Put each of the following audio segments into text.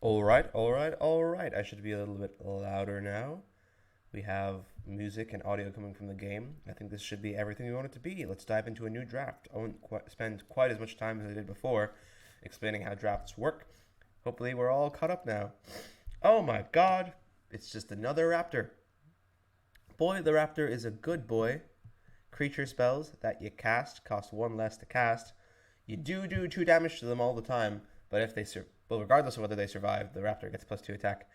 All right. I should be a little bit louder now. We have music and audio coming from the game. I think this should be everything we want it to be. Let's dive into a new draft. I won't spend quite as much time as I did before explaining how drafts work. Hopefully, we're all caught up now. Oh my god, it's just another raptor. Boy, the raptor is a good boy. Creature spells that you cast cost one less to cast. You do two damage to them all the time, but if they regardless of whether they survive, the raptor gets +2 attack.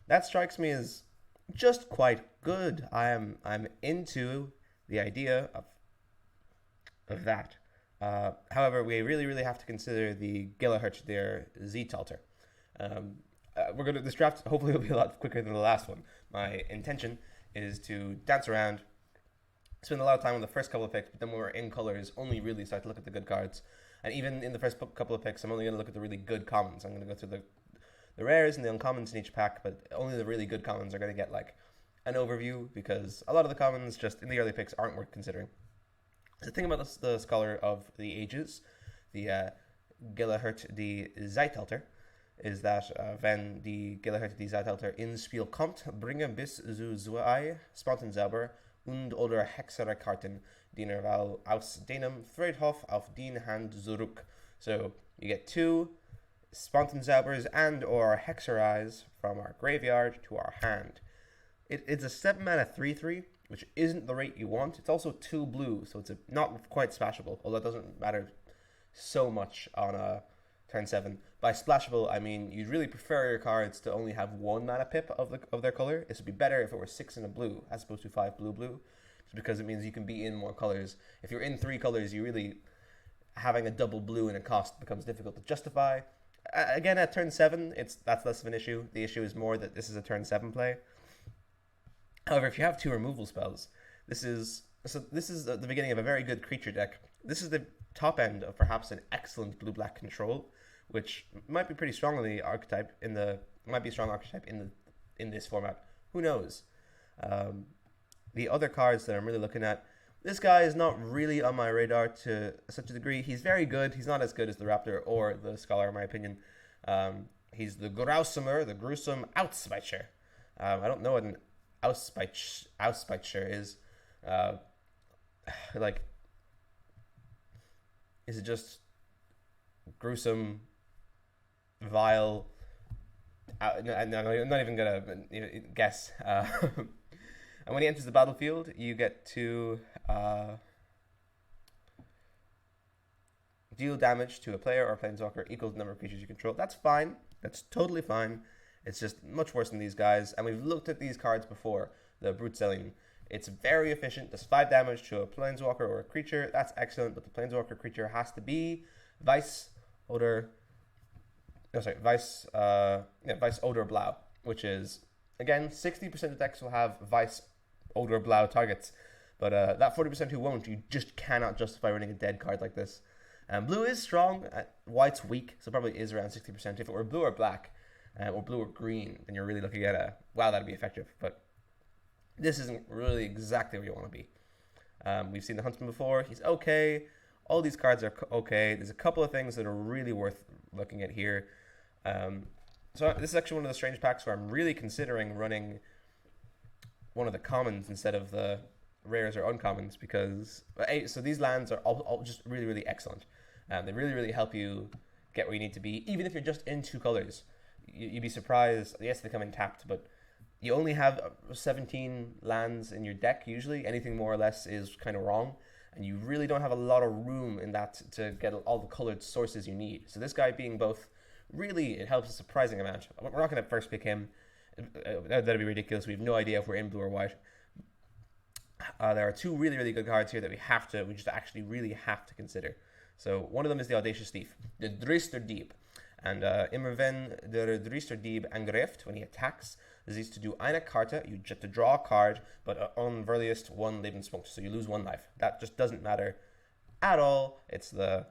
That strikes me as just quite good. I'm into the idea of that. However, we really have to consider the Gigahertz der Zeitalter. This draft hopefully will be a lot quicker than the last one. My intention is to dance around, spend a lot of time on the first couple of picks, but then when we're in colors, only really start to look at the good cards. And even in the first couple of picks, I'm only going to look at the really good commons. I'm going to go through the rares and the uncommons in each pack, but only the really good commons are going to get like an overview, because a lot of the commons just in the early picks aren't worth considering. The thing about the Scholar of the Ages, the Gigahertz die Zeitalter, is that wenn die Gigahertz die Zeitalter ins Spiel kommt, bringe bis zu zwei Spontenzauber und oder Hexerkarten, die Nerval aus deinem Friedhof auf die Hand zurück. So you get two Spontanzaubers and or Hexerize from our graveyard to our hand. It's a 7-mana 3/3, which isn't the rate you want. It's also 2 blue, so it's not quite splashable, although it doesn't matter so much on turn 7. By splashable, I mean you'd really prefer your cards to only have 1 mana pip of their color. This would be better if it were 6 in a blue, as opposed to 5 blue, just because it means you can be in more colors. If you're in 3 colors, you really having a double blue in a cost becomes difficult to justify. Again, at turn 7, that's less of an issue. The issue is more that this is a turn 7 play. However, if you have 2 removal spells, this is the beginning of a very good creature deck. This is the top end of perhaps an excellent blue-black control, which might be pretty strong in the archetype in this format. Who knows? The other cards that I'm really looking at, this guy is not really on my radar to such a degree. He's very good. He's not as good as the Raptor or the Scholar, in my opinion. He's the Grausamer, the gruesome Auspeitscher. I don't know what an Auspeitscher is. Is it just gruesome, vile? No, I'm not even gonna guess. And when he enters the battlefield, you get to deal damage to a player or a planeswalker equal to the number of creatures you control. That's fine. That's totally fine. It's just much worse than these guys. And we've looked at these cards before. The Brute Selling. It's very efficient. Does 5 damage to a planeswalker or a creature. That's excellent. But the planeswalker creature has to be Vice Odor Blau, which is, again, 60% of decks will have Vice Odor Blau targets. But that 40% who won't, you just cannot justify running a dead card like this. Blue is strong. White's weak, so probably is around 60%. If it were blue or black, or blue or green, then you're really looking at wow, that'd be effective. But this isn't really exactly where you want to be. We've seen the Huntsman before. He's okay. All these cards are okay. There's a couple of things that are really worth looking at here. So this is actually one of the strange packs where I'm really considering running one of the commons instead of the rares or uncommons, because so these lands are all just really excellent. They really help you get where you need to be, even if you're just in 2 colors. You'd be surprised. Yes, they come in tapped, but you only have 17 lands in your deck usually. Anything more or less is kind of wrong, and you really don't have a lot of room in that to get all the colored sources you need. So this guy being both, really, it helps a surprising amount. We're not going to first pick him. That'd be ridiculous. We have no idea if we're in blue or white. There are 2 really good cards here that we just actually really have to consider. So one of them is the Audacious Thief, the Drister Dieb. And immer wenn der Drister Dieb angreift, when he attacks, siehst du eine Karte, you get to draw a card, but unverliest 1 Lebenspunkt, so you lose 1 life. That just doesn't matter at all. It's the,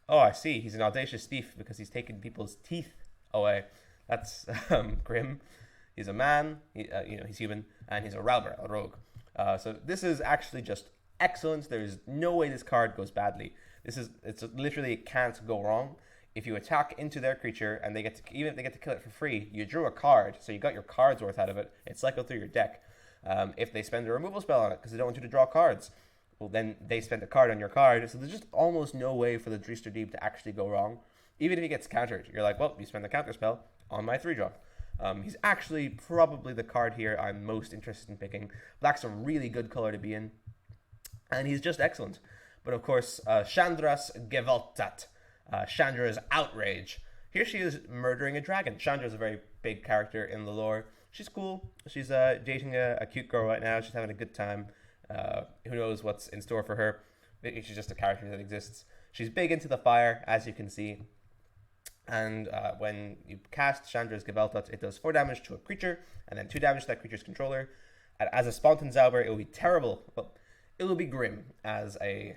oh, I see, he's an Audacious Thief because he's taken people's teeth away. That's grim. He's a man, he's human, and he's a Rauber, a rogue. So this is actually just excellent. There's no way this card goes badly. It's literally, it can't go wrong. if you attack into their creature and they get to, even if they get to kill it for free, you drew a card, so you got your cards worth out of it. It cycled through your deck. If they spend a removal spell on it because they don't want you to draw cards, well, then they spent a card on your card. So there's just almost no way for the Dreister Deep to actually go wrong. Even if he gets countered, you're like, well, you spend the counter spell on my 3-drop. He's actually probably the card here I'm most interested in picking. Black's a really good color to be in, and he's just excellent. But of course, Chandra's Gewalttat, Chandra's Outrage. Here she is murdering a dragon. Chandra's a very big character in the lore. She's cool. She's dating a cute girl right now. She's having a good time. Who knows what's in store for her. She's just a character that exists. She's big into the fire, as you can see. And when you cast Chandra's Gewalttat, it does 4 damage to a creature, and then 2 damage to that creature's controller. And as a Spontenzauber, it will be terrible. Well, it will be grim as a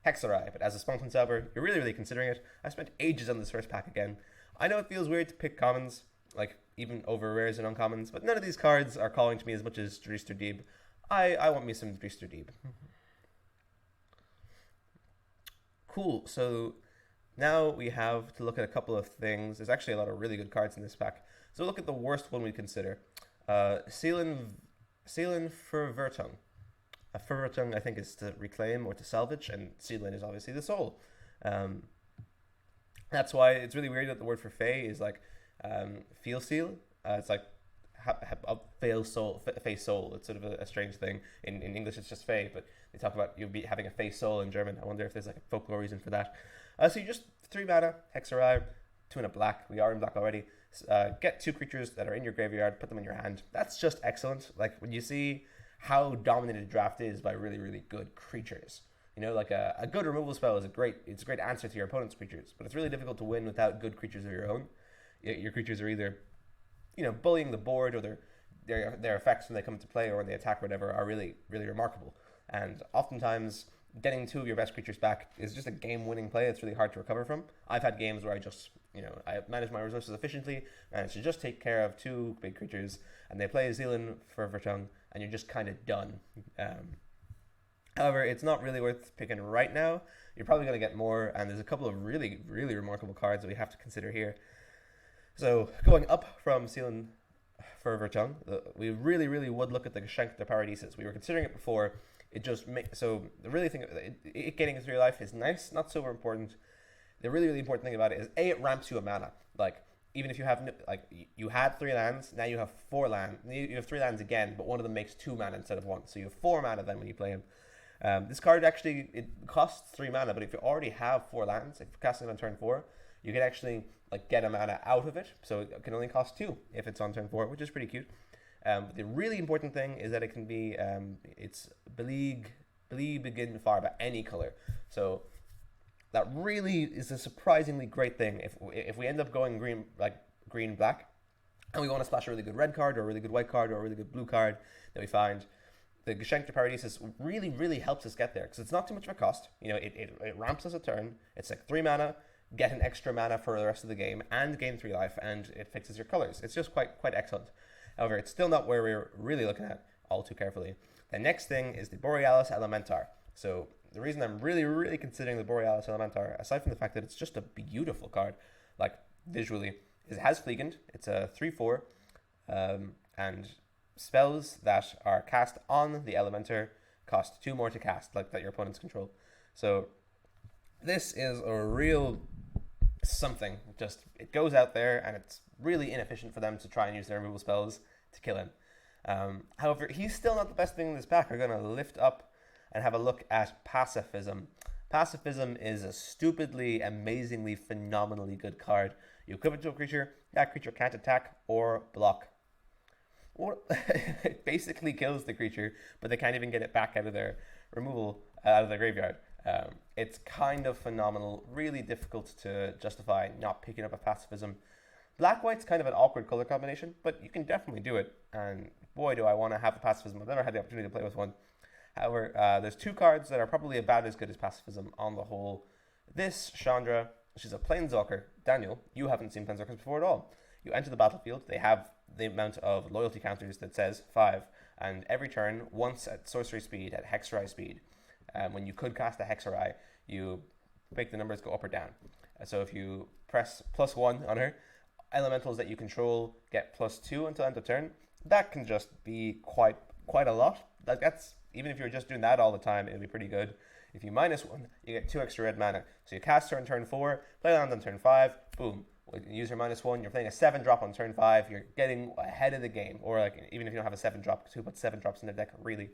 Hexerai, but as a Spontenzauber, you're really, really considering it. I spent ages on this first pack again. I know it feels weird to pick commons, like even over rares and uncommons, but none of these cards are calling to me as much as Dreister Deep. I want me some Dreister Deep. Cool, so now we have to look at a couple of things. There's actually a lot of really good cards in this pack. So look at the worst one we consider. Seelen Verwertung. Verwertung, I think, is to reclaim or to salvage, and Seelen is obviously the soul. That's why it's really weird that the word for Fey is like feel seal. It's like fail soul, Fey soul. It's sort of a strange thing. In English, it's just Fey, but they talk about you be having a Fey soul in German. I wonder if there's like a folklore reason for that. So you just 3 mana, Hexerai, 2 in a black. We are in black already. Get 2 creatures that are in your graveyard, put them in your hand. That's just excellent. Like when you see how dominated draft is by really, really good creatures. You know, like a good removal spell is a great answer to your opponent's creatures, but it's really difficult to win without good creatures of your own. Your creatures are either, you know, bullying the board, or their effects when they come into play or when they attack or whatever are really, really remarkable. And oftentimes, getting 2 of your best creatures back is just a game-winning play. It's really hard to recover from. I've had games where I manage my resources efficiently, and to just take care of 2 big creatures, and they play Seelen Verwertung, and you're just kind of done. However, it's not really worth picking right now. You're probably going to get more, and there's a couple of really, really remarkable cards that we have to consider here. So, going up from Seelen Verwertung, we really, really would look at the Geschenk der Paradises. We were considering it before. It just so the really thing, it getting into your life is nice, not so important. The really, really important thing about it is it ramps you a mana. Like even if you have you had 3 lands, now you have 4 lands. You have 3 lands again, but one of them makes 2 mana instead of 1, so you have 4 mana then when you play him. This card actually it costs 3 mana, but if you already have 4 lands, if you're casting it on turn 4, you can actually get a mana out of it. So it can only cost 2 if it's on turn 4, which is pretty cute. But the really important thing is that it can be it's begin farba, any color. So that really is a surprisingly great thing. If we end up going green black, and we want to splash a really good red card or a really good white card or a really good blue card that we find, the Geschenk der Paradises really, really helps us get there because it's not too much of a cost. You know, it ramps us a turn. It's like 3 mana, get an extra mana for the rest of the game, and gain 3 life, and it fixes your colors. It's just quite excellent. However, it's still not where we're really looking at all too carefully. The next thing is the Borealis Elementar. So the reason I'm really, really considering the Borealis Elementar, aside from the fact that it's just a beautiful card, like visually, is it has Fliegend. It's a 3/4, and spells that are cast on the Elementar cost 2 more to cast, like that your opponents control. So this is a real something. Just it goes out there, and it's really inefficient for them to try and use their removal spells to kill him. However, he's still not the best thing in this pack. We're going to lift up and have a look at Pacifism. Pacifism is a stupidly, amazingly, phenomenally good card. You equip it to a creature, that creature can't attack or block. Or it basically kills the creature, but they can't even get it back out of their removal, out of their graveyard. It's kind of phenomenal, really difficult to justify not picking up a Pacifism. Black-white's kind of an awkward color combination, but you can definitely do it, and boy do I want to have a Pacifism. I've never had the opportunity to play with one. However, there's 2 cards that are probably about as good as Pacifism on the whole. This Chandra, she's a Planeswalker. Daniel, you haven't seen Planeswalkers before at all. You enter the battlefield, they have the amount of loyalty counters that says 5, and every turn, once at sorcery speed, at Hexerai speed, when you could cast a Hexerai, you make the numbers go up or down. So if you press +1 on her, elementals that you control get +2 until end of turn. That can just be quite a lot. Like that's even if you're just doing that all the time, it'll be pretty good. If you -1, you get 2 extra red mana. So you cast her on turn 4, play land on turn 5, boom. Use her -1, you're playing a 7-drop on turn 5, you're getting ahead of the game. Or like even if you don't have a 7-drop, 2 put 7 drops in the deck, really.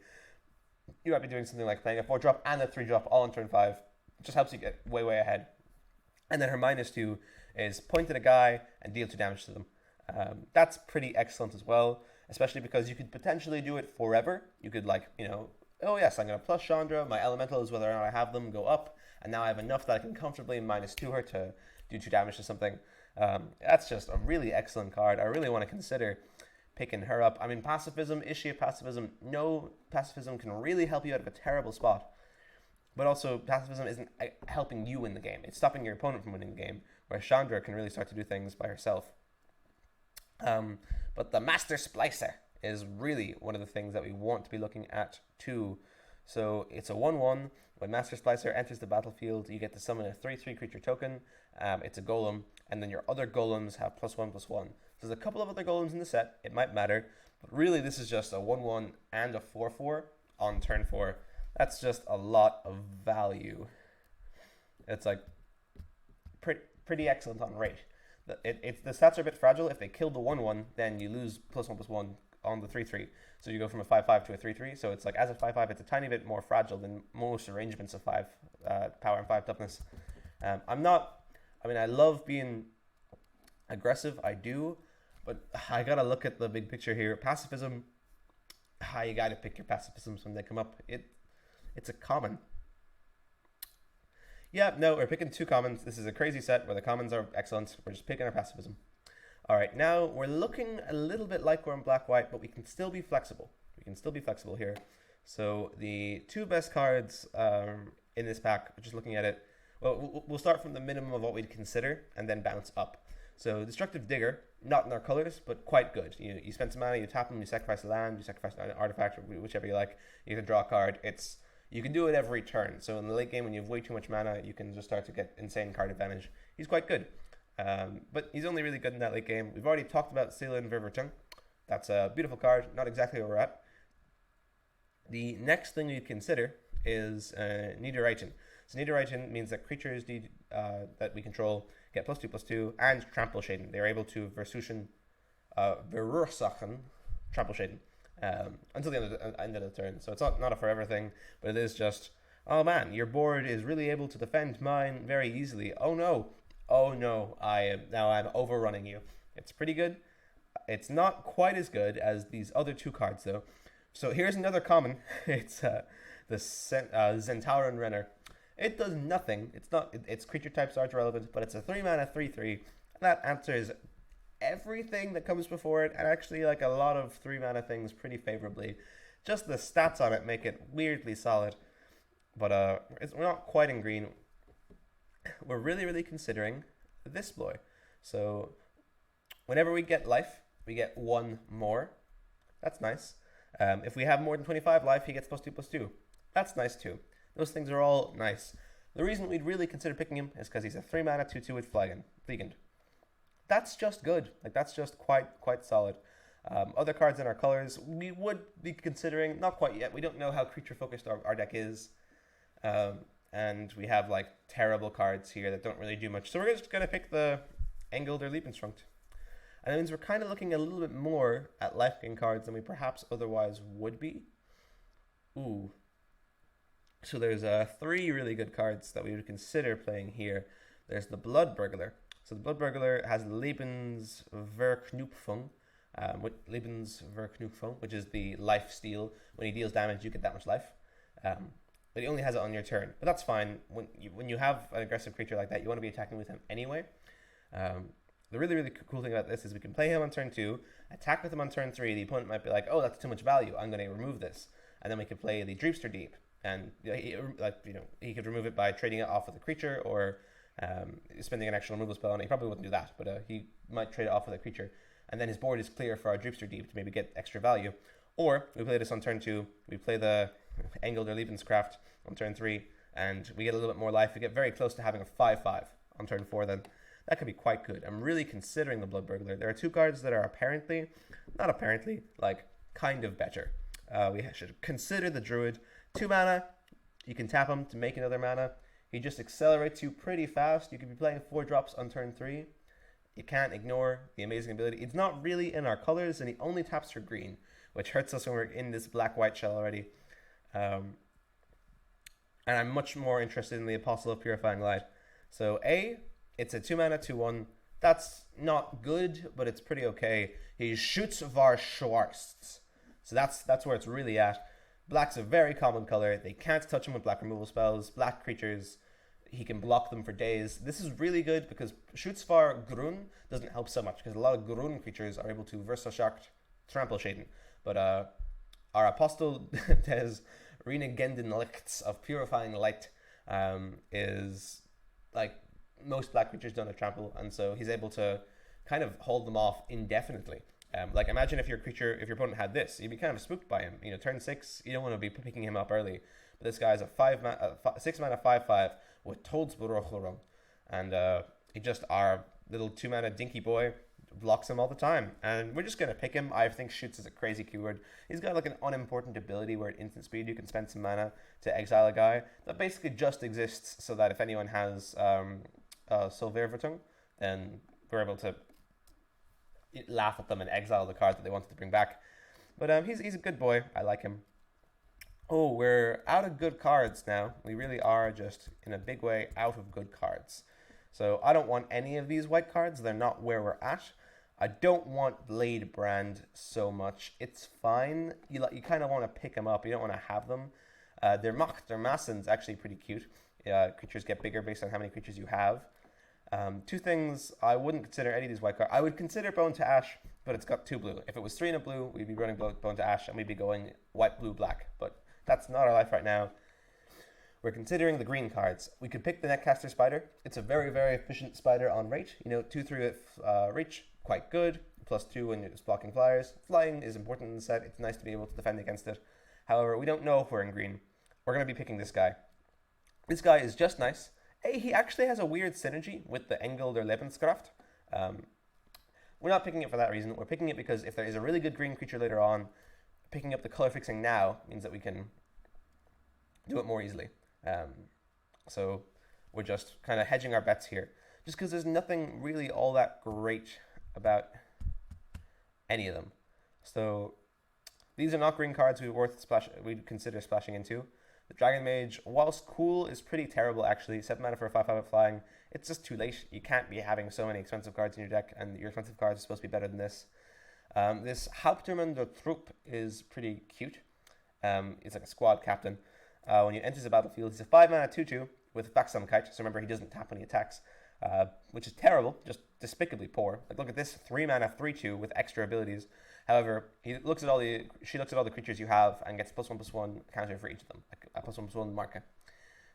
You might be doing something like playing a 4-drop and a 3-drop all on turn 5. It just helps you get way ahead. And then her -2 is point at a guy and deal 2 damage to them. That's pretty excellent as well, especially because you could potentially do it forever. You could oh yes, I'm going to plus Chandra, my elementals, whether or not I have them, go up, and now I have enough that I can comfortably -2 her to do 2 damage to something. That's just a really excellent card. I really want to consider picking her up. I mean, pacifism, is she a pacifism? No, pacifism can really help you out of a terrible spot. But also, pacifism isn't helping you win the game. It's stopping your opponent from winning the game, where Chandra can really start to do things by herself. But the Master Splicer is really one of the things that we want to be looking at too. So it's a 1/1. When Master Splicer enters the battlefield, you get to summon a 3/3 creature token. It's a golem, and then your other golems have +1/+1. So there's a couple of other golems in the set. It might matter, but really this is just a 1/1 and a 4/4 on turn 4. That's just a lot of value. It's like pretty excellent on rate. The stats are a bit fragile. If they kill the 1/1, then you lose +1/+1 on the 3/3. So you go from a 5/5 to a 3/3. So it's like as a 5/5, it's a tiny bit more fragile than most arrangements of 5 power and 5 toughness. I love being aggressive. I do, but I gotta look at the big picture here. Pacifism. You gotta pick your pacifisms when they come up. It's a common. Yeah, no, we're picking 2 commons. This is a crazy set where the commons are excellent. We're just picking our pacifism. All right, now we're looking a little bit like we're in black-white, but we can still be flexible. We can still be flexible here. So the 2 best cards in this pack, just looking at it, well, we'll start from the minimum of what we'd consider and then bounce up. So Destructive Digger, not in our colors, but quite good. You spend some mana, you tap them, you sacrifice a land, you sacrifice an artifact, or whichever you like. You can draw a card. You can do it every turn. So in the late game, when you have way too much mana, you can just start to get insane card advantage. He's quite good. But he's only really good in that late game. We've already talked about Seelen Ververtung. That's a beautiful card, not exactly where we're at. The next thing we consider is Niederreiten. So Niederreiten means that creatures that we control get +2/+2 and Trample Shaden. They're able to Verursachen Trample Shaden until the end of the turn. So it's not a forever thing, but it is just, oh man, your board is really able to defend mine very easily. Oh no, I'm overrunning you. It's pretty good. It's not quite as good as these other 2 cards though. So here's another common. It's the Zentauren Renner. It does nothing. Its creature types aren't relevant, but it's a 3-mana 3/3. That answers everything that comes before it, and actually like a lot of 3-mana things pretty favorably. Just the stats on it make it weirdly solid. But we're not quite in green. We're really considering this boy. So whenever we get life, we get 1 more. That's nice. If we have more than 25 life, he gets +2/+2. That's nice too. Those things are all nice. The reason we'd really consider picking him is because he's a 3-mana 2/2 with Fligand. That's just good. Like that's just quite solid. Other cards in our colors, we would be considering, not quite yet. We don't know how creature focused our deck is. And we have like terrible cards here that don't really do much. So we're just going to pick the Engelder Liebenstrunkt. And that means we're kind of looking a little bit more at life gain cards than we perhaps otherwise would be. Ooh. So there's 3 really good cards that we would consider playing here. There's the Blood Burglar. So the Blood Burglar has Lebensverknüpfung, which is the life steal. When he deals damage, you get that much life. But he only has it on your turn. But that's fine. When you have an aggressive creature like that, you want to be attacking with him anyway. The really cool thing about this is we can play him on turn 2, attack with him on turn 3. The opponent might be like, oh, that's too much value. I'm going to remove this. And then we could play the Dreepster Deep. And he could remove it by trading it off with a creature or spending an extra removal spell on it. He probably wouldn't do that, but he might trade it off with a creature. And then his board is clear for our Dreepster Deep to maybe get extra value. Or we play this on turn 2. We play the Engelder Lebenskraft on turn 3, and we get a little bit more life. We get very close to having a 5/5 on turn 4, then that could be quite good. I'm really considering the Blood Burglar. There are 2 cards that are not apparently, like, kind of better. We should consider the Druid. 2 mana, you can tap him to make another mana. He just accelerates you pretty fast. You could be playing 4 drops on turn 3. You can't ignore the amazing ability. It's not really in our colors, and he only taps for green, which hurts us when we're in this black-white shell already. And I'm much more interested in the Apostle of Purifying Light. So it's a 2 mana 2/1. That's not good, but it's pretty okay. He shoots Var Schwartz. So that's where it's really at. Black's a very common color. They can't touch him with black removal spells. Black creatures, he can block them for days. This is really good because Schutzvar Grun doesn't help so much because a lot of Grun creatures are able to Versaschacht Trample Shaden. But our Apostle des Renegenden of Purifying Light is like most black creatures don't have trample, and so he's able to kind of hold them off indefinitely. Like imagine if your opponent had this, you'd be kind of spooked by him. You know, turn 6, you don't want to be picking him up early. But this guy's a 6 mana 5/5 with Toadsbruchlerum, and he just our little 2 mana dinky boy blocks him all the time, and we're just gonna pick him. I think shoots is a crazy keyword. He's got like an unimportant ability where at instant speed you can spend some mana to exile a guy that basically just exists so that if anyone has Solververtung, then we're able to laugh at them and exile the card that they wanted to bring back. But he's a good boy. I like him. Oh, we're out of good cards now. We really are just in a big way out of good cards. So I don't want any of these white cards. They're not where we're at. I don't want Blade Brand so much. It's fine. You kind of want to pick them up. You don't want to have them. Their Massen's actually pretty cute. Creatures get bigger based on how many creatures you have. 2 things I wouldn't consider any of these white cards. I would consider Bone to Ash, but it's got 2 blue. If it was 3 and a blue, we'd be running Bone to Ash and we'd be going white, blue, black. But that's not our life right now. We're considering the green cards. We could pick the Netcaster Spider. It's a very, very efficient spider on rate. 2/3 with reach, quite good. +2 when it's blocking flyers. Flying is important in the set. It's nice to be able to defend against it. However, we don't know if we're in green. We're going to be picking this guy. This guy is just nice. He actually has a weird synergy with the Engel der Lebenskraft. We're not picking it for that reason. We're picking it because if there is a really good green creature later on, picking up the color fixing now means that we can do it more easily. So we're just kind of hedging our bets here. Just because there's nothing really all that great about any of them. So these are not green cards we'd consider splashing into. The Dragon Mage, whilst cool, is pretty terrible actually. 7 mana for a 5/5 with flying. It's just too late. You can't be having so many expensive cards in your deck, and your expensive cards are supposed to be better than this. This Hauptmann der Trupp is pretty cute. It's like a squad captain. When he enters the battlefield, he's a 5 mana 2/2 with Vaxamkite. So remember, he doesn't tap when he attacks, which is terrible, just despicably poor. Like look at this 3 mana 3/2 with extra abilities. However, she looks at all the creatures you have and gets +1/+1 counter for each of them, like a +1/+1 marker.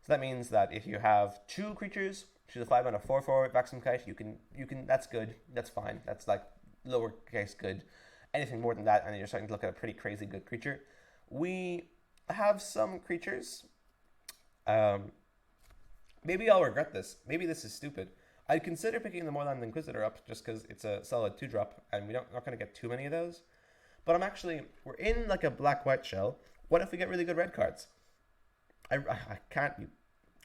So that means that if you have 2 creatures, she's a 5 mana 4/4 with Vaxamkite, you can that's good. That's fine. That's like lowercase good. Anything more than that, and you're starting to look at a pretty crazy good creature. We have some creatures. Maybe I'll regret this. Maybe this is stupid. I'd consider picking the Moorland Inquisitor up just because it's a solid 2-drop, and we're not going to get too many of those. But we're in like a black-white shell. What if we get really good red cards? I can't.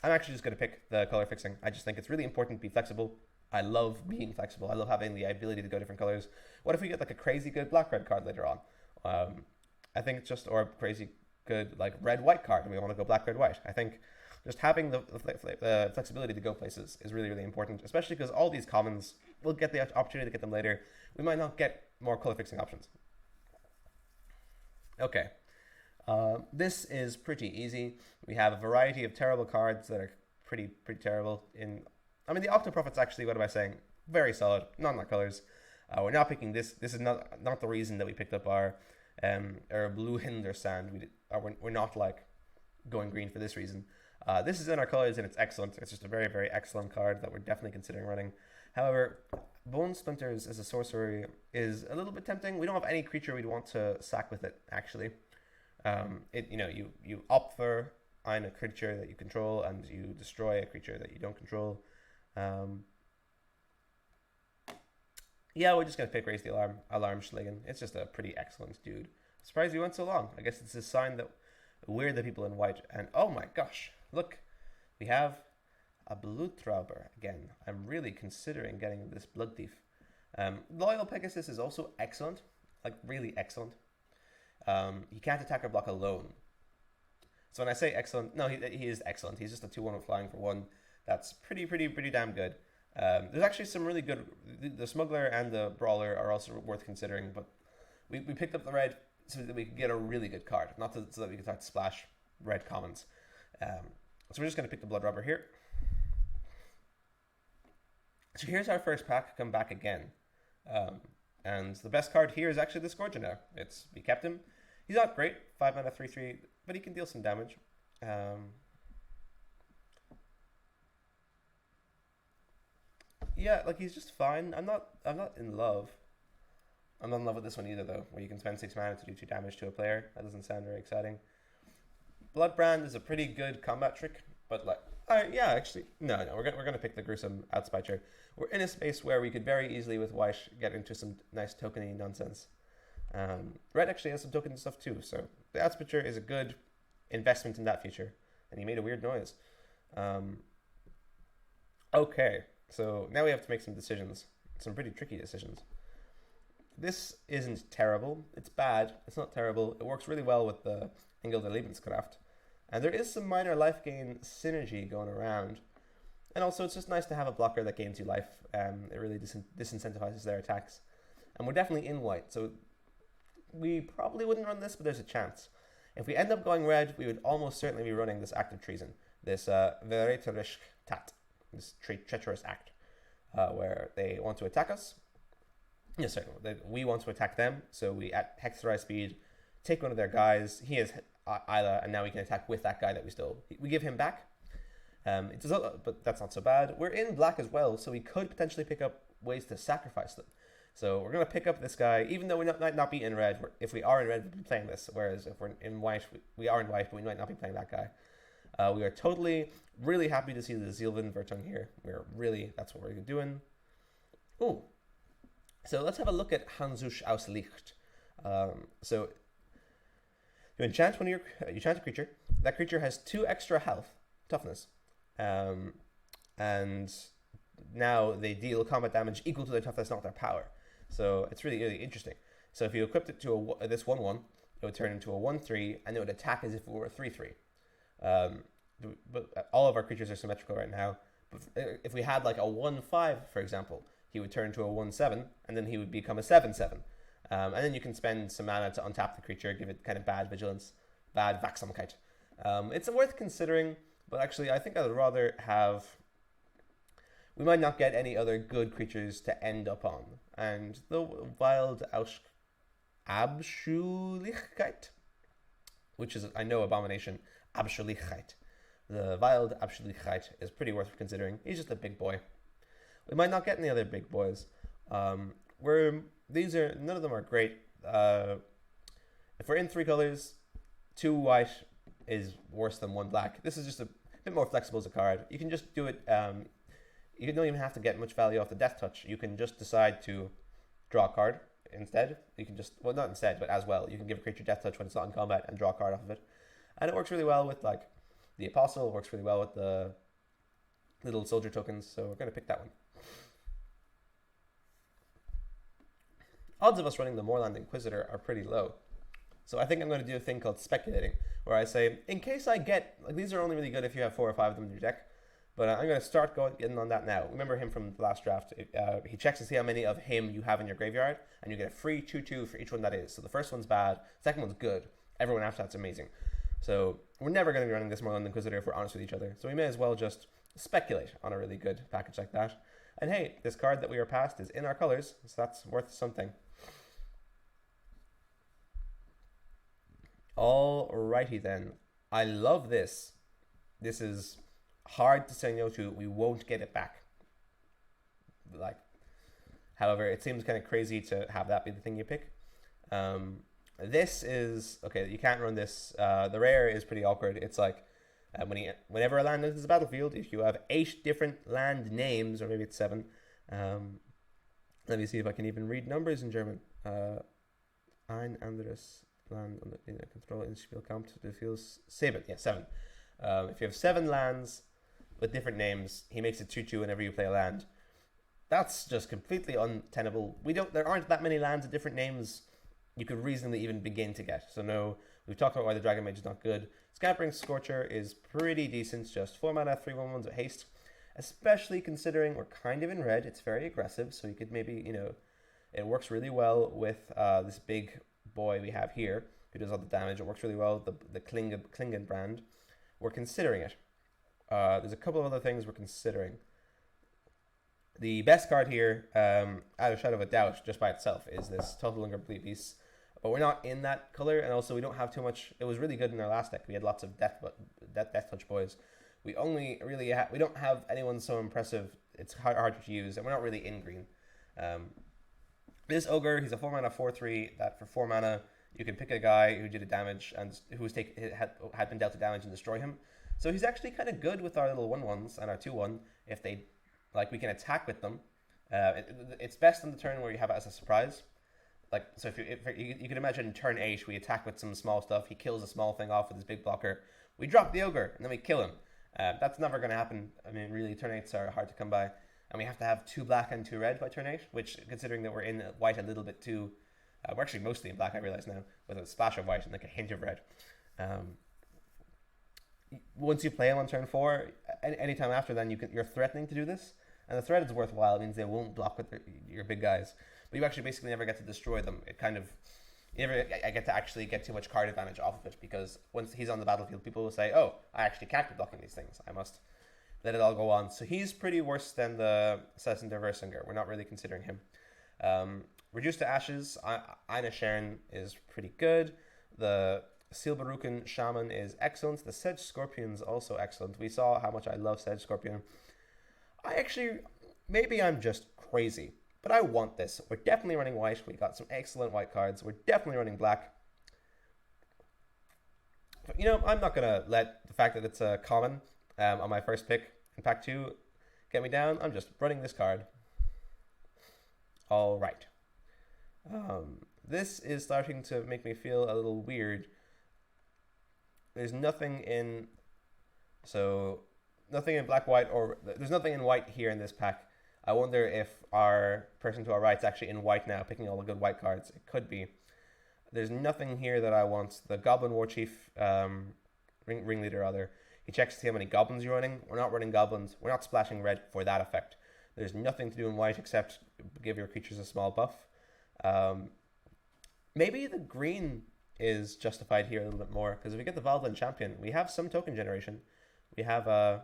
I'm actually just going to pick the color fixing. I just think it's really important to be flexible. I love being flexible. I love having the ability to go different colors. What if we get like a crazy good black-red card later on? I think it's or a crazy good like red-white card, and we want to go black-red-white. I think just having the flexibility to go places is really, really important, especially because all these commons, we'll get the opportunity to get them later. We might not get more color fixing options. Okay. This is pretty easy. We have a variety of terrible cards that are pretty terrible. The Octoprophet's actually, what am I saying? Very solid. Not in our colors. We're not picking this. This is not the reason that we picked up our blue hinder sand. We're not like going green for this reason. This is in our colors and it's excellent. It's just a very, very excellent card that we're definitely considering running. However, Bone Splinters as a sorcery is a little bit tempting. We don't have any creature we'd want to sack with it, actually. You opt for a creature that you control and you destroy a creature that you don't control. Um, yeah, we're just gonna pick Raise the Alarm Schligen. It's just a pretty excellent dude. Surprised he went so long. I guess it's a sign that we're the people in white. And oh my gosh, look, we have a Blutrauber again. I'm really considering getting this Blood Thief. Loyal Pegasus is also excellent, like really excellent. He can't attack or block alone. So when I say excellent, no, he is excellent. He's just a 2-1 flying for 1. That's pretty damn good. There's actually some really good. The Smuggler and the Brawler are also worth considering, but we picked up the red so that we could get a really good card, not so that we could start to splash red commons. So we're just going to pick the Blood Robber here. So here's our first pack come back again. And the best card here is actually the Scourger now. We kept him. He's not great, 5 mana 3/3, but he can deal some damage. Yeah, like he's just fine. I'm not in love. I'm not in love with this one either though, where you can spend 6 mana to do 2 damage to a player. That doesn't sound very exciting. Bloodbrand is a pretty good combat trick, but like, yeah, actually, no, we're gonna pick the Gruesome Outspitcher. We're in a space where we could very easily with white get into some nice tokeny nonsense. Red actually has some token stuff too, so the Outspitcher is a good investment in that feature. And he made a weird noise. Okay, so now we have to make some decisions, some pretty tricky decisions. This isn't terrible. It's bad. It's not terrible. It works really well with the Engel der Lebenskraft. And there is some minor life gain synergy going around. And also, it's just nice to have a blocker that gains you life. It really disincentivizes their attacks. And we're definitely in white, so we probably wouldn't run this, but there's a chance. If we end up going red, we would almost certainly be running this act of treason, this Verräterisch Tat, this treacherous act, where they want to attack us. Yes, sorry, we want to attack them, so we at Hexerize speed take one of their guys. He is Isla, and now we can attack with that guy that we give him back. It does not, but that's not so bad. We're in black as well, so we could potentially pick up ways to sacrifice them. So we're going to pick up this guy, even though we might not be in red. If we are in red, we'll be playing this. Whereas if we're in white, we are in white, but we might not be playing that guy. We are totally, really happy to see the Zielvin Vertung here. That's what we're doing. Ooh. So let's have a look at Hansush aus Licht. So you enchant a creature. That creature has 2 extra health, toughness. And now they deal combat damage equal to their toughness, not their power. So it's really, really interesting. So if you equipped it to this 1/1, it would turn into a 1/3, and it would attack as if it were a 3/3. But all of our creatures are symmetrical right now. But if we had like a 1/5, for example, he would turn to a 1/7, and then he would become a 7/7. And then you can spend some mana to untap the creature, give it kind of bad vigilance, bad Wachsamkeit. It's worth considering, but actually I think I would rather have... We might not get any other good creatures to end up on. And the Wild Abschulichkeit, which is, I know, Abomination, Abschulichkeit. The Wild Abschulichkeit is pretty worth considering. He's just a big boy. We might not get any other big boys. None of them are great. If we're in 3 colors, 2 white is worse than 1 black. This is just a bit more flexible as a card. You can just do it. You don't even have to get much value off the Death Touch. You can just decide to draw a card instead. You can just, well, not instead, but as well. You can give a creature Death Touch when it's not in combat and draw a card off of it. And it works really well with like the Apostle. It works really well with the little soldier tokens. So we're going to pick that one. Odds of us running the Moorland Inquisitor are pretty low. So I think I'm going to do a thing called speculating, where I say, in case I get, like these are only really good if you have 4 or 5 of them in your deck, but I'm going to start getting on that now. Remember him from the last draft. He checks to see how many of him you have in your graveyard, and you get a free 2/2 for each one that is. So the first one's bad, second one's good. Everyone after that's amazing. So we're never going to be running this Moorland Inquisitor if we're honest with each other. So we may as well just speculate on a really good package like that. And hey, this card that we are passed is in our colors, so that's worth something. Alrighty then. I love this. This is hard to say no to. We won't get it back. However, it seems kind of crazy to have that be the thing you pick. This is okay. You can't run this. The rare is pretty awkward. It's like Whenever a land enters the battlefield, if you have 8 different land names, or maybe it's 7, let me see if I can even read numbers in German. Ein anderes Land in der Kontrolle ins Spiel kommt, du feels 7. Yeah, 7. If you have 7 lands with different names, he makes it 2/2 whenever you play a land. That's just completely untenable. There aren't that many lands with different names you could reasonably even begin to get. So no, we've talked about why the Dragon Mage is not good. Scampering Scorcher is pretty decent, just 4 mana, 3/1/1s with haste. Especially considering we're kind of in red, it's very aggressive, so you could maybe, it works really well with this big boy we have here, who does all the damage. It works really well with the Klingen brand. We're considering it. There's a couple of other things we're considering. The best card here, out of shadow of a doubt, just by itself, is this Total and Complete Beast. But we're not in that color, and also we don't have too much. It was really good in our last deck. We had lots of Death Touch boys. We only really we don't have anyone so impressive. It's hard to use, and we're not really in green. This ogre, he's a 4 mana 4/3. That for 4 mana you can pick a guy who did a damage and who had been dealt a damage and destroy him. So he's actually kind of good with our little 1/1s and our 2/1 if they we can attack with them. It's best on the turn where you have it as a surprise. So if you can imagine turn 8, we attack with some small stuff. He kills a small thing off with his big blocker. We drop the ogre and then we kill him. That's never going to happen. I mean, really, turn 8s are hard to come by. And we have to have 2 black and 2 red by turn 8, which, considering that we're in white a little bit too... we're actually mostly in black, I realize now, with a splash of white and a hint of red. Once you play him on turn 4, anytime after then, you're threatening to do this. And the threat is worthwhile. It means they won't block with your big guys. But you actually basically never get to destroy them. I get to actually get too much card advantage off of it, because once he's on the battlefield, people will say, oh, I actually can't be blocking these things. I must let it all go on. So he's pretty worse than the Assassin der Versinger. We're not really considering him. Reduced to Ashes, Aina Sharon is pretty good. The Silberuken Shaman is excellent. The Sedge Scorpion is also excellent. We saw how much I love Sedge Scorpion. Maybe I'm just crazy, but I want this. We're definitely running white. We got some excellent white cards. We're definitely running black. But, I'm not going to let the fact that it's a common on my first pick in pack 2 get me down. I'm just running this card. All right. This is starting to make me feel a little weird. There's nothing in black-white, or there's nothing in white here in this pack. I wonder if our person to our right is actually in white now, picking all the good white cards. It could be. There's nothing here that I want. The Goblin War Chief, ringleader rather, he checks to see how many goblins you're running. We're not running goblins. We're not splashing red for that effect. There's nothing to do in white except give your creatures a small buff. Maybe the green is justified here a little bit more, because if we get the Valdland Champion, we have some token generation. We have the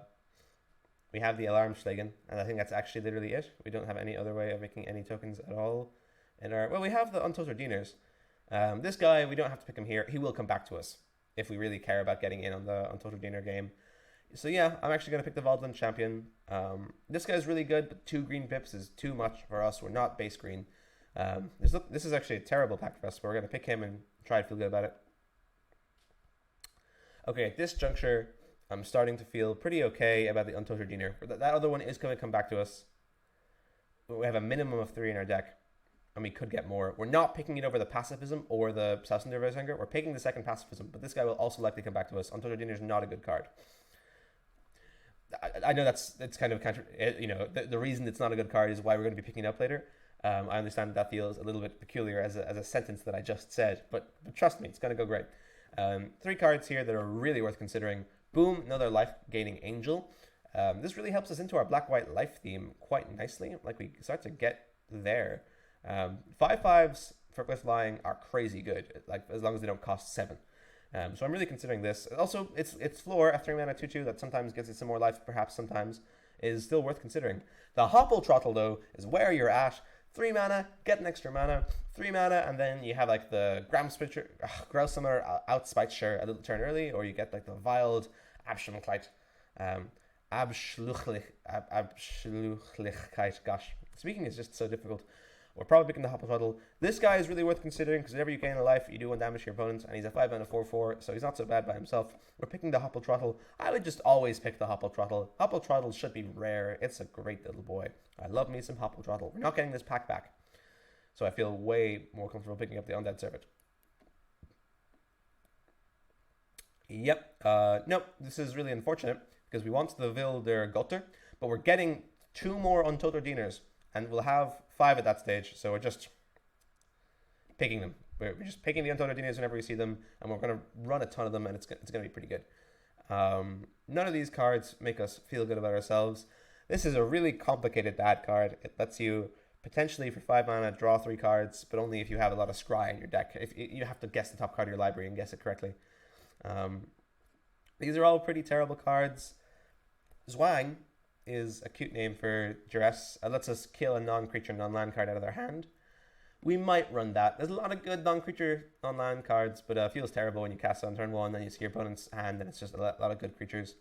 Alarmschlagen, and I think that's actually literally it. We don't have any other way of making any tokens at all. We have the Untold Dieners. This guy, we don't have to pick him here. He will come back to us if we really care about getting in on the Untold Diener game. So yeah, I'm actually going to pick the Valdland Champion. This guy's really good, but 2 green pips is too much for us. We're not base green. This is actually a terrible pack for us, but we're going to pick him and try to feel good about it. Okay, at this juncture, I'm starting to feel pretty okay about the Untold Diener. That other one is going to come back to us. We have a minimum of 3 in our deck, and we could get more. We're not picking it over the Pacifism or the Assassin der Versinger. We're picking the second Pacifism, but this guy will also likely come back to us. Untold Diener is not a good card. I know that's kind of the reason it's not a good card is why we're going to be picking it up later. I understand that feels a little bit peculiar as a sentence that I just said, but trust me, it's going to go great. 3 cards here that are really worth considering. Boom, another life-gaining angel. This really helps us into our black-white life theme quite nicely. We start to get there. 5/5s with flying are crazy good, as long as they don't cost 7. So I'm really considering this. Also, its floor at 3 mana 2/2 that sometimes gives it some more life, perhaps sometimes, is still worth considering. The Hopple Trottle, though, is where you're at. 3 mana, get an extra mana, 3 mana, and then you have the Grausamer Outspitesure a little turn early, or you get the Wild Abschluchlichkeit. Abschluchlichkeit, gosh. Speaking is just so difficult. We're probably picking the Hopple Twaddle. This guy is really worth considering because whenever you gain a life, you do 1 damage to your opponent, and he's a 5 mana 4/4, so he's not so bad by himself. We're picking the Hopple Twaddle. I would just always pick the Hopple Twaddle. Hopple Twaddle should be rare. It's a great little boy. I love me some Hopple Twaddle. We're not getting this pack back, so I feel way more comfortable picking up the Undead Servant. Yep. Nope. This is really unfortunate because we want the Wilder Gutter, but we're getting 2 more Untoter Dieners, and we'll have 5 at that stage. So we're just picking them. We're just picking the Untoter Dieners whenever we see them, and we're going to run a ton of them, and it's going to be pretty good. None of these cards make us feel good about ourselves. This is a really complicated bad card. It lets you potentially for 5 mana draw 3 cards, but only if you have a lot of scry in your deck. If you have to guess the top card of your library and guess it correctly. These are all pretty terrible cards. Zwang is a cute name for duress. It lets us kill a non-creature non-land card out of their hand. We might run that. There's a lot of good non-creature non-land cards, but it feels terrible when you cast it on turn 1, then you see your opponent's hand, and it's just a lot of good creatures.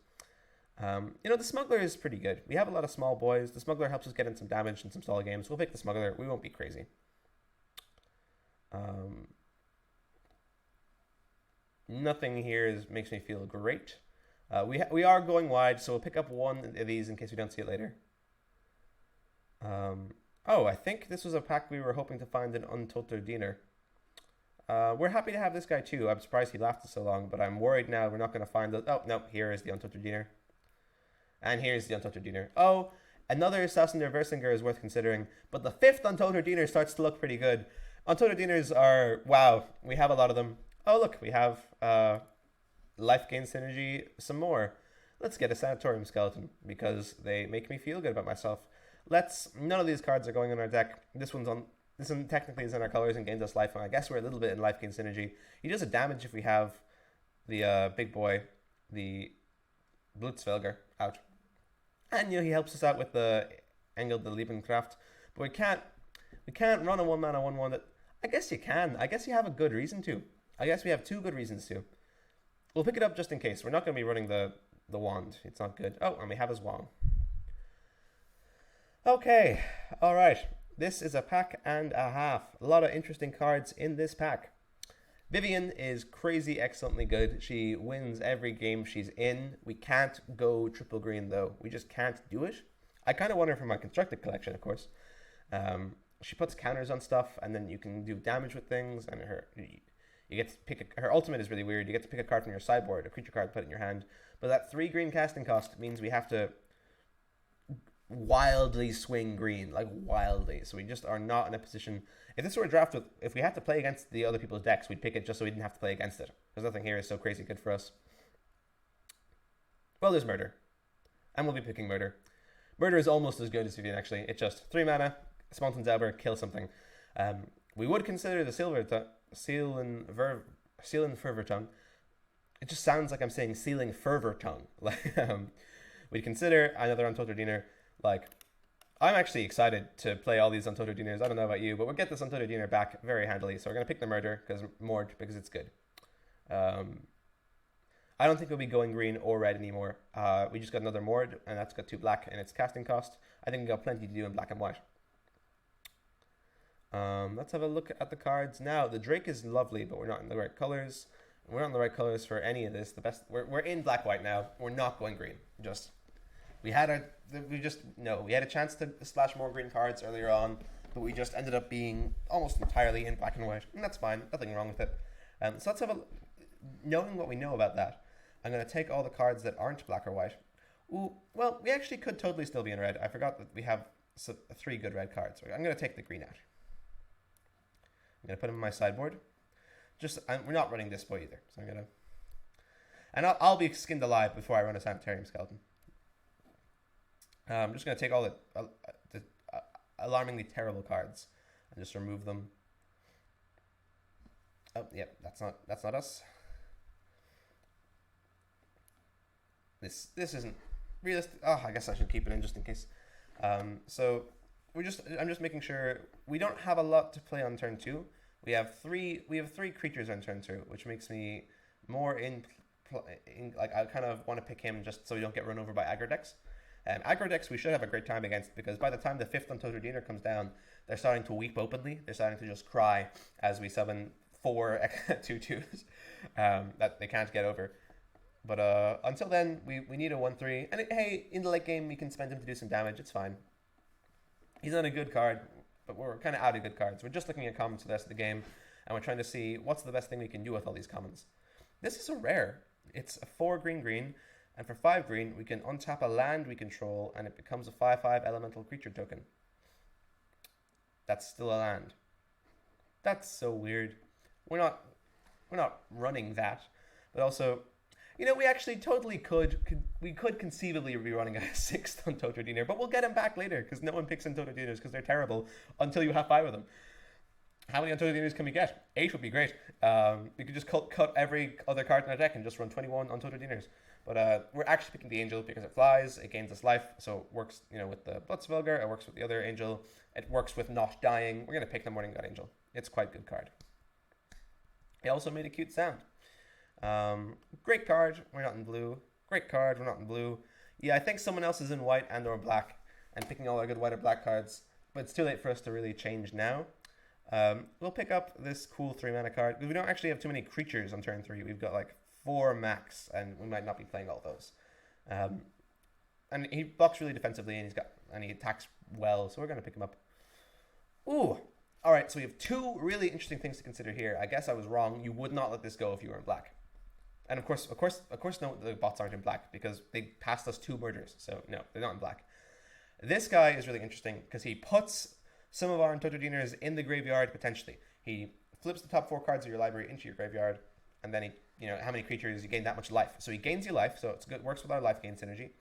The Smuggler is pretty good. We have a lot of small boys. The Smuggler helps us get in some damage in some solid games. We'll pick the Smuggler. We won't be crazy. Nothing here makes me feel great. We are going wide, so we'll pick up 1 of these in case we don't see it later. I think this was a pack we were hoping to find an Untoter Diener. We're happy to have this guy too. I'm surprised he lasted so long, but I'm worried now we're not going to find it. Oh, no, here is the Untoter Diener. And here's the Untoter Diener. Oh, another Sassander Versinger is worth considering, but the 5th Untoter Diener starts to look pretty good. Untoter Dieners are, wow, we have a lot of them. Oh, look, we have life gain synergy, some more. Let's get a Sanatorium Skeleton because they make me feel good about myself. None of these cards are going in our deck. This one technically is in our colors and gains us life, and I guess we're a little bit in life gain synergy. He does a damage if we have the big boy, the Blitzfelger, out. And he helps us out with the Engel the Liebenkraft. But we can't run a 1 mana 1/1 that I guess you can. I guess you have a good reason to. I guess we have 2 good reasons to. We'll pick it up just in case. We're not going to be running the wand. It's not good. Oh, and we have his wand. Okay, all right. This is a pack and a half. A lot of interesting cards in this pack. Vivian is crazy excellently good. She wins every game she's in. We can't go triple green, though. We just can't do it. I kind of want her for my constructed collection, of course. She puts counters on stuff, and then you can do damage with things, and you get to pick her ultimate is really weird. You get to pick a card from your sideboard, a creature card, put it in your hand. But that 3 green casting cost means we have to wildly swing green, like wildly. So we just are not in a position. If this were a draft if we had to play against the other people's decks, we'd pick it just so we didn't have to play against it. Because nothing here is so crazy good for us. Well, there's Murder. And we'll be picking Murder. Murder is almost as good as Vivian, actually. It's just 3 mana, Spontan Zauber, kill something. We would consider the Sealing Fervor Tongue. It just sounds like I'm saying Sealing Fervor Tongue. We'd consider another Untoter Diener. I'm actually excited to play all these Untoter Dieners. I don't know about you, but we'll get this Untoter Diener back very handily. So we're going to pick the Murder because it's good. I don't think we'll be going green or red anymore. We just got another Mord, and that's got 2 black in its casting cost. I think we got plenty to do in black and white. Let's have a look at the cards now. The Drake is lovely, but we're not in the right colors. We're not in the right colors for any of this. We're in black white now. We're not going green. We had a chance to splash more green cards earlier on, but we just ended up being almost entirely in black and white, and that's fine. Nothing wrong with it. So let's have knowing what we know about that. I'm going to take all the cards that aren't black or white. Ooh, well, we actually could totally still be in red. I forgot that we have 3 good red cards. So I'm going to take the green out. I'm going to put him in my sideboard. We're not running this boy either. So I'm going to... And I'll be skinned alive before I run a Sanitarium Skeleton. I'm just going to take all the alarmingly terrible cards and just remove them. Oh, yep, that's not us. This isn't realistic. Oh, I guess I should keep it in just in case. So I'm just making sure we don't have a lot to play on turn 2. We have 3 creatures on turn 2, which makes me more in I kind of want to pick him just so we don't get run over by aggro decks. Aggro decks we should have a great time against, because by the time the 5th Untold Redeemer comes down, they're starting to weep openly. They're starting to just cry as we summon 4 2/2s that they can't get over. But until then, we need a 1/3. And hey, in the late game, we can spend him to do some damage. It's fine. He's not a good card, but we're kind of out of good cards. We're just looking at commons for the rest of the game, and we're trying to see what's the best thing we can do with all these commons. This is a rare. It's a 4 green, and for 5 green, we can untap a land we control, and it becomes a 5/5 elemental creature token. That's still a land. That's so weird. We're not running that, but also, you know, we actually totally could conceivably be running a 6th Untold Redeemer, but we'll get him back later because no one picks Untold Redeemers because they're terrible until you have 5 of them. How many Untold Redeemers can we get? 8 would be great. We could just cut every other card in our deck and just run 21 Untold Redeemers. But we're actually picking the Angel because it flies, it gains us life, so it works, you know, with the Bloodsvelger, it works with the other Angel, it works with not dying. We're going to pick the Morning God Angel. It's quite a good card. It also made a cute sound. Great card, we're not in blue. Great card, we're not in blue. Yeah, I think someone else is in white and or black and picking all our good white or black cards, but it's too late for us to really change now. We'll pick up this cool 3 mana card because we don't actually have too many creatures on turn 3. We've got like 4 max, and we might not be playing all those. And he blocks really defensively, and he attacks well, so we're going to pick him up. Ooh, all right. So we have 2 really interesting things to consider here. I guess I was wrong. You would not let this go if you were in black, and of course, no, the bots aren't in black because they passed us 2 murders. So no, they're not in black. This guy is really interesting because he puts some of our Untold Redeemers in the graveyard potentially. He flips the top 4 cards of your library into your graveyard, and then he, you know, how many creatures you gain that much life. So he gains you life, so it's good. Works with our life gain synergy.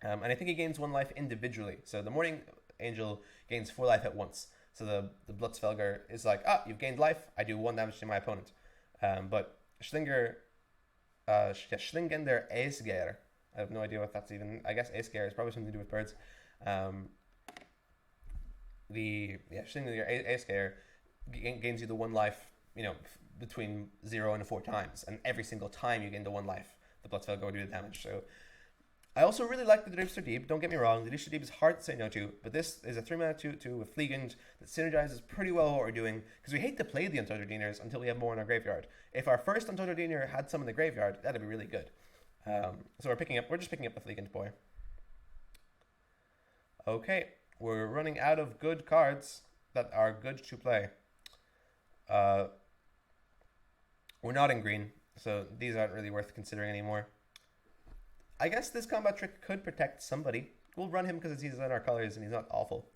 And I think he gains 1 life individually. So the Morning Angel gains 4 life at once. So the Bloodsvelger is like, you've gained life. I do 1 damage to my opponent. But Schlingender Aesgeir. I have no idea what that's even. I guess Aesgeir is probably something to do with birds. Schlingender Aesgeir gains you the 1 life, you know, between 0 and 4 times, and every single time you gain the 1 life, the Bloodsvelger will do the damage. So I also really like the Dripster Deep. Don't get me wrong, the Dripster Deep is hard to say no to, but this is a 3 mana 2/2 with Fleegand that synergizes pretty well what we're doing, because we hate to play the Untold Redeemers until we have more in our graveyard. If our first Untold Redeemer had some in the graveyard, that'd be really good. So we're just picking up the Fleegand boy. Okay, we're running out of good cards that are good to play. We're not in green, so these aren't really worth considering anymore. I guess this combat trick could protect somebody. We'll run him because he's in our colors and he's not awful.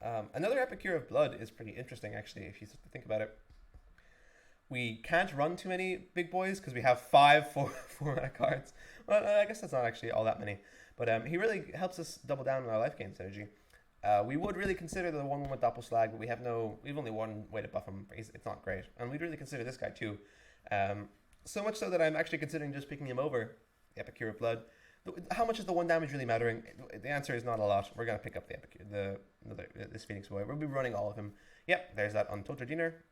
Another Epicure of Blood is pretty interesting, actually, if you think about it. We can't run too many big boys because we have 5 4 mana cards. Well, I guess that's not actually all that many. But he really helps us double down on our life gain synergy. We would really consider the 1/1 with Doppelslag, but we've only 1 way to buff him. It's not great. And we'd really consider this guy too. So much so that I'm actually considering just picking him over Epicure of Blood. How much is the 1 damage really mattering? The answer is not a lot. We're going to pick up the Epicure, this Phoenix boy. We'll be running all of him. Yep, there's that Untold Redeemer.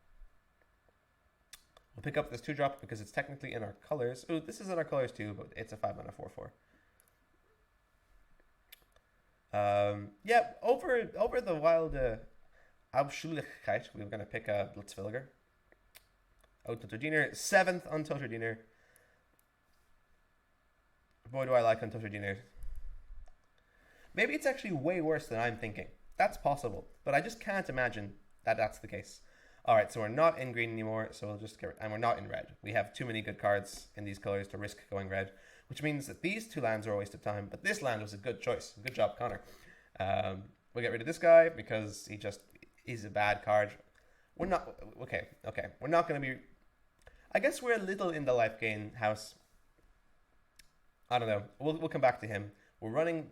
We'll pick up this 2-drop because it's technically in our colors. Ooh, this is in our colors too, but it's a 5 mana 4/4. Over the wild Abschuldigkeit, we're going to pick a Bloodsvelger. Untold Redeemer, 7th Untold Redeemer. Boy, do I like Untold Redeemer. Maybe it's actually way worse than I'm thinking. That's possible, but I just can't imagine that that's the case. Alright, so we're not in green anymore, so we'll just and we're not in red. We have too many good cards in these colors to risk going red, which means that these 2 lands are a waste of time, but this land was a good choice. Good job, Connor. We'll get rid of this guy because he's a bad card. We're not, okay. We're not going to be, I guess we're a little in the life gain house. I don't know. We'll come back to him. We're running,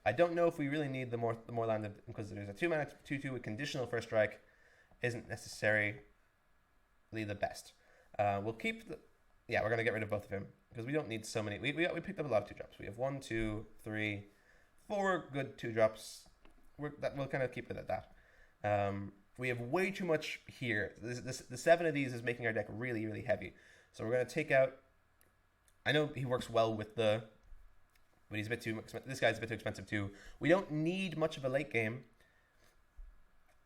I don't know if we really need the more land of Inquisitors. A 2 mana 2/2 with conditional first strike isn't necessarily the best. We'll keep we're gonna get rid of both of him because we don't need so many. We picked up a lot of 2-drops. We have 1, 2, 3, 4 good 2-drops. We'll kind of keep it at that. We have way too much here. The 7 of these is making our deck really, really heavy. So we're gonna take out I know he works well with the, but he's a bit too. This guy's a bit too expensive too. We don't need much of a late game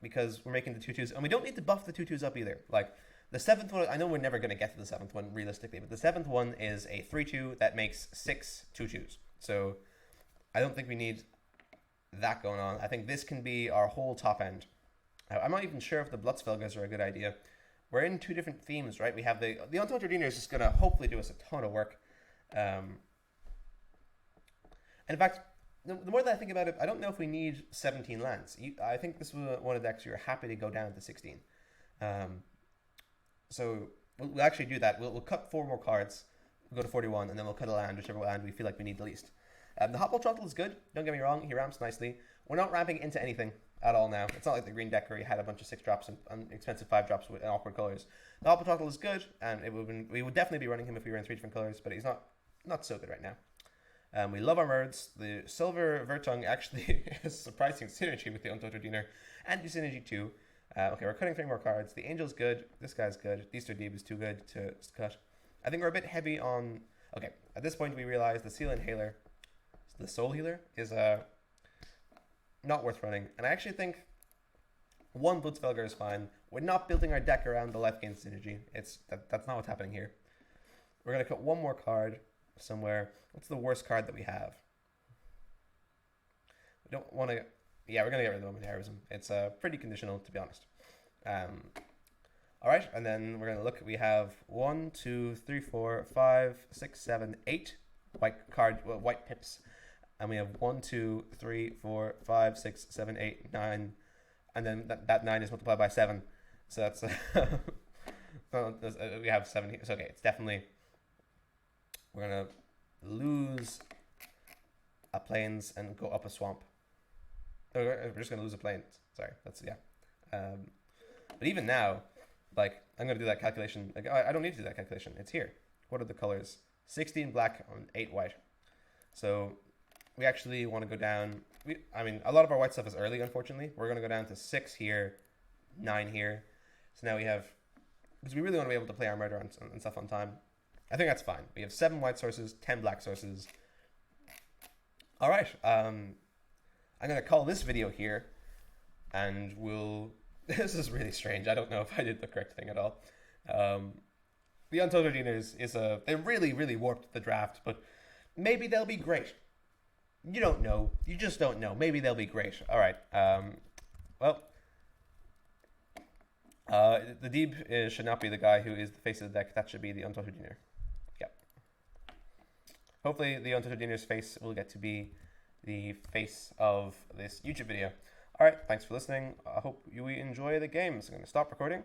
because we're making the 2/2s, and we don't need to buff the 2/2s up either. Like the seventh one, I know we're never going to get to the seventh one realistically, but the seventh one is a 3/2 that makes 6 2/2s. So I don't think we need that going on. I think this can be our whole top end. I'm not even sure if the Blutzfelgers are a good idea. We're in 2 different themes, right? We have the Untold Diener is just going to hopefully do us a ton of work. And in fact, the more that I think about it, I don't know if we need 17 lands. I think this was one of the decks you're happy to go down to 16. So we'll actually do that. We'll cut 4 more cards, we'll go to 41, and then we'll cut a land, whichever land we feel like we need the least. The Hotball Trottle is good, don't get me wrong, he ramps nicely. We're not ramping into anything at all now. It's not like the green deck where he had a bunch of 6 drops and expensive 5 drops with awkward colors. The Hotball Trottle is good, and we would definitely be running him if we were in 3 different colors, but he's not so good right now. We love our merds. The Silver Vertung actually has surprising synergy with the Untold Diener, and the synergy too. Okay, we're cutting 3 more cards. The Angel's good. This guy's good. Easter Deeb is too good to cut. I think we're a bit heavy on... Okay, at this point we realize the Seal Inhaler, the Soul Healer, is not worth running. And I actually think 1 Blutzfelger is fine. We're not building our deck around the left gain synergy. That's not what's happening here. We're going to cut 1 more card somewhere. What's the worst card that we have? We don't want to... Yeah, we're going to get rid of the Moment of Heroism. It's pretty conditional, to be honest. All right, and then we're going to look. We have 1, 2, 3, 4, 5, 6, 7, 8 white pips. And we have 1, 2, 3, 4, 5, 6, 7, 8, 9. And then that 9 is multiplied by 7. So that's... we have 7 here. So, okay, it's definitely... We're going to lose a plains and go up a swamp. No, we're just going to lose a plains. Sorry, that's, yeah. But even now, like, I'm going to do that calculation. Like, I don't need to do that calculation. It's here. What are the colors? 16 black on 8 white. So we actually want to go down. I mean, a lot of our white stuff is early, unfortunately. We're going to go down to 6 here, 9 here. So now we have, because we really want to be able to play our murder and stuff on time. I think that's fine. We have 7 white sources, 10 black sources. All right. I'm going to call this video here, and we'll... This is really strange. I don't know if I did the correct thing at all. The Untold Dieners they really, really warped the draft, but maybe they'll be great. You don't know. You just don't know. Maybe they'll be great. All right. Well... the Deeb should not be the guy who is the face of the deck. That should be the Untold Diener. Yep. Hopefully the Untold Diener's face will get to be the face of this YouTube video. Alright, thanks for listening. I hope you enjoy the game. So I'm going to stop recording.